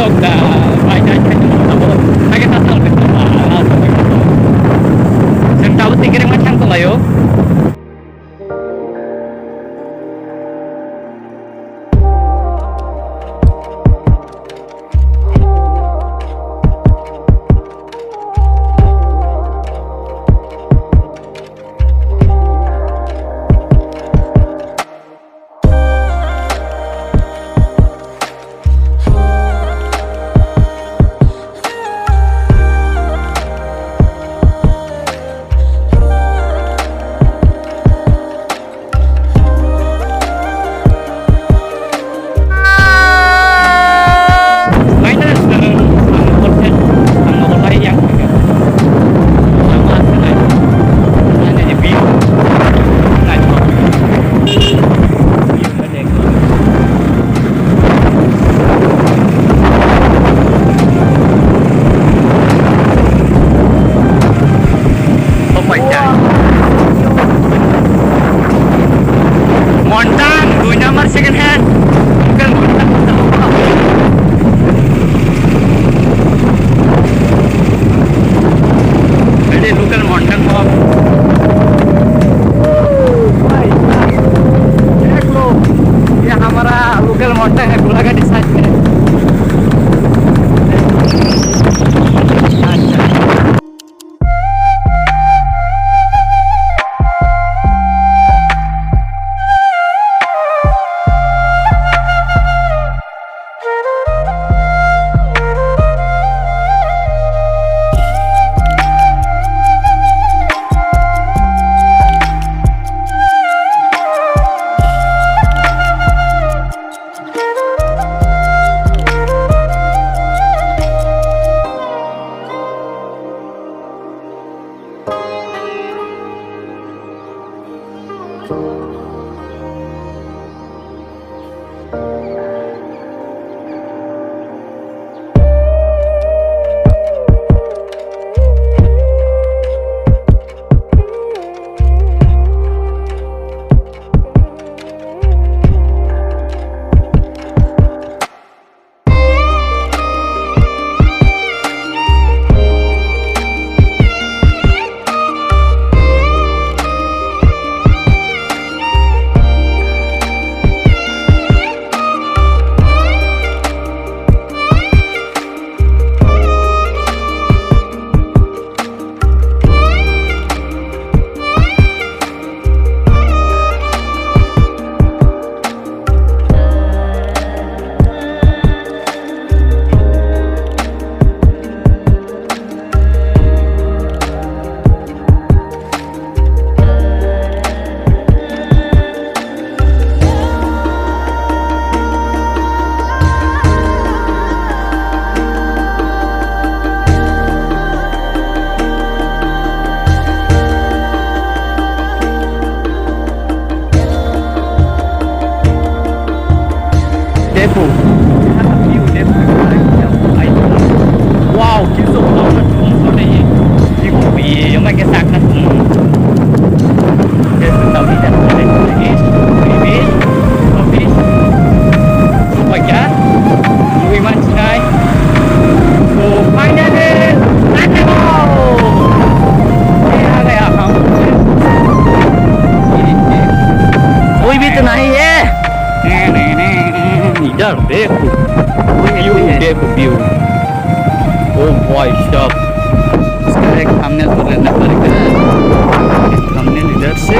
busog na bayan ako. Nagtatawag ko pa. Saan tawag tingin macam ko ngayon? Montang, 2 nomor second hand. Bukan Montang. Jadi local Montang को देख लो, ये हमारा local Montang है गोलाघाटी side में। Depo. View Depo. Wow, किसको बहुत सुंदर है ये। ये मैं क्या साकना ये सुंदर भी है। Ini, kopi, apa ya? Louis Manchai. So finally, let's go. ये आ गया हम। कोई भी तो नहीं है। इधर देखो व्यू, देखो व्यू। ओ भाई साहब, इसका एक थंबनेल तो लेना पड़ेगा। थंबनेल इधर से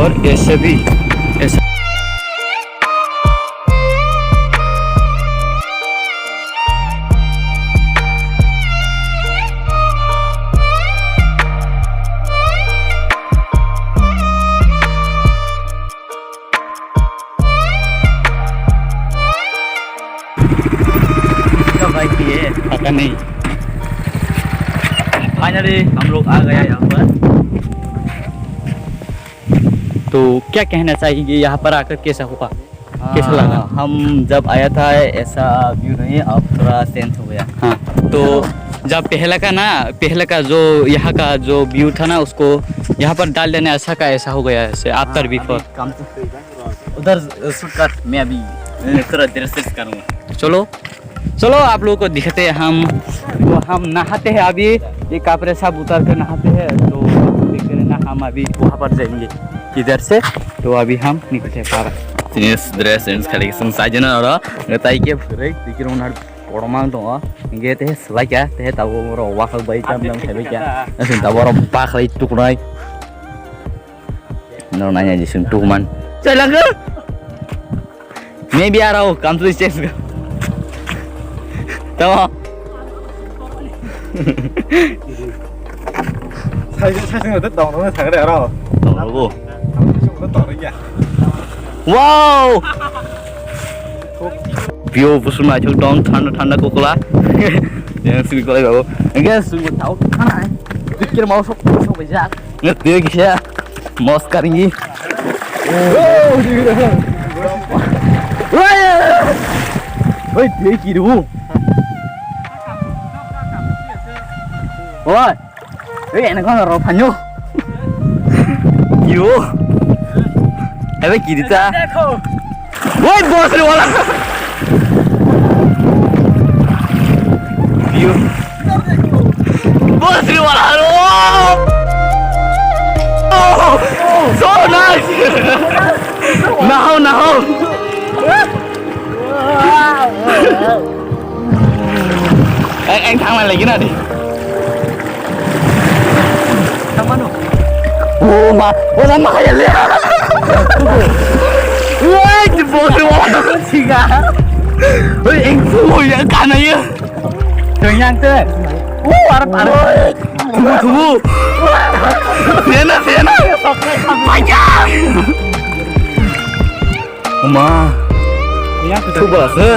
और ऐसे भी ऐसे। पता नहीं। फाइनली हम लोग आ गया यहाँ पर। तो क्या कहना चाहिए यहाँ पर आकर कैसा हुआ, कैसा लगा? हम जब आया था ऐसा व्यू नहीं, अब थोड़ा चेंज हो गया। हाँ, तो जब पहले का जो यहाँ का जो व्यू था ना, उसको यहाँ पर डाल देने ऐसा का ऐसा हो गया है आफ्टर बिफोर। काम तो उधर शूट कर, मैं अभी थोड़ा देर से करूँगा। चलो चलो आप लोगों को दिखाते हैं हम नहाते हैं अभी। ये कपड़े सब उतार कर नहाते हैं तो देख रहे ना हम अभी वहाँ पर जाएंगे किधर से। तो अभी हम निकलते हैं पारा jenis dress jenis kali saja na ora ngetai ke break dikira unar poromang dong nge teh selai ya teh tahu ro wakal bayi jam jam kali ya nasin tahu ro pak lagi tuk nai no nanya di sentuh man jalan ke maybe arau come to this chest tahu 사진 어때? 너는 잘 그래 알아. 너고 좀 떠르냐. wow view不是嘛就当ठंडा Coca Cola yang sini kalau kau enggak sungguh tahu mana pikir mau sok bejak ngerti ya guys ya mau sekarang ini woi dia kiri bu woi enak kan orang panyo yo Apa kiri ta? Woi bos lu wala. View. Bos lu wala. Oh, so nice. Now. Anh thang này lấy cái nào đi? Thang mana? Oh ma, orang mahal ya. Woi, jebol orang singa. Woi, engsu ya kan ya. Jangan teh. Arep. Tunggu. Sena. Banyak. Oma. Ya, coba se.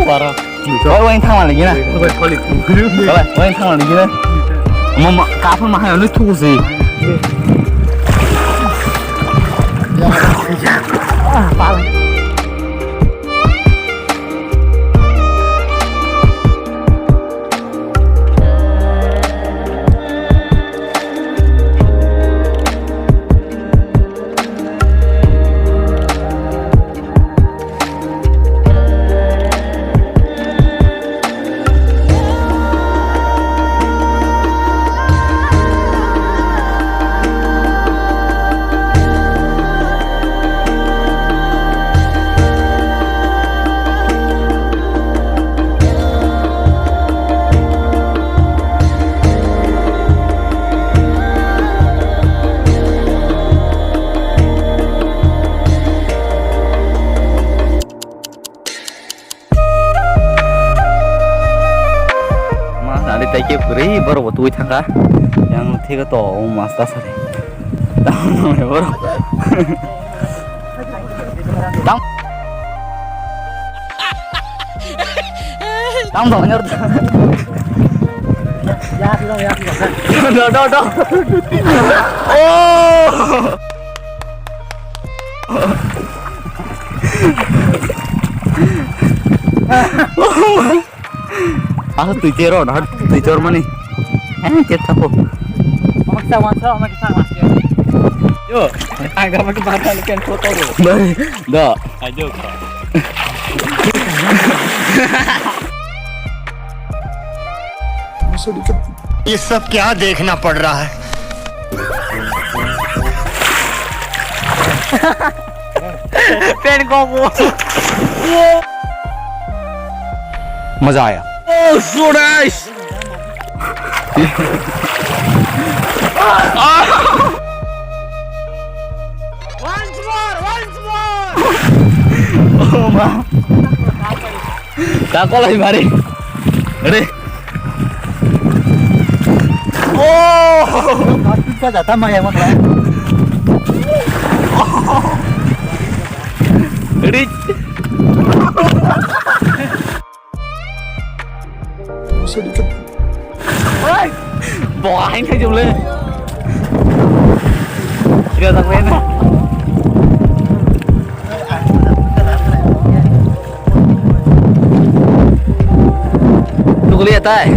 Parah. Woi, yang thang lagi na. Woi, yang thang lagi na. Mama, kapan mahal lu tunggu sih. Parah. Take beri baru waktu itu kan yang tiga toh mas dasar tahu baru tahu dong nyor do oh aku tujuh mana? Cetak kok. Maksa masih. Yo, agak makin badan kan foto dulu. Dah. Ayo. ये सब क्या देखना पड़ रहा है pen को मजा आया Oh, so nice. Once more. Oh ma. Kakak lagi mari. Ready? Oh. Kita datang mah ya mak. Ready? Ôi, bỏ anh thấy dùng lên. Đưa thằng lên này. Tunggu lihat tay.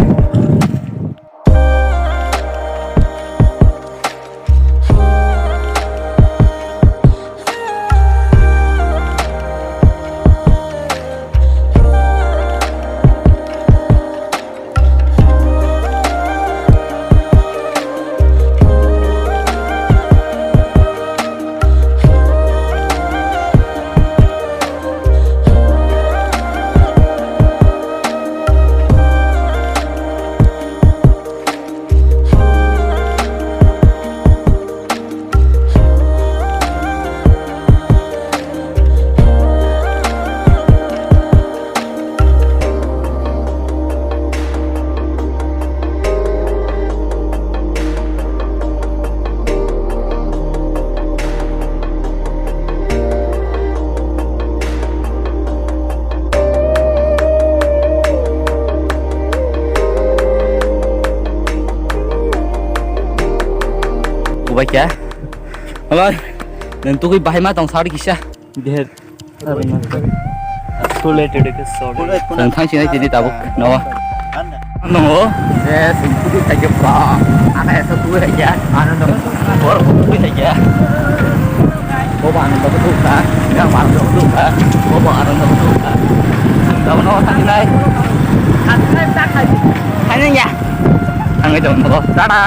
của bà cha ơi nên tôi bahai ma tong sar kisah Dia Sulit itu ke sorry. tentang sini jadi tabuk no no Saya sendiri saja pak. Anak satu saja. Anak nomor satu saja. Bawa anak nomor satu kan? Yang anak nomor satu kan? Bawa anak nomor satu kan? Tahu no tadi naik. Tadi naik tak tadi. Hanya ya. Ang ito mo. Tara.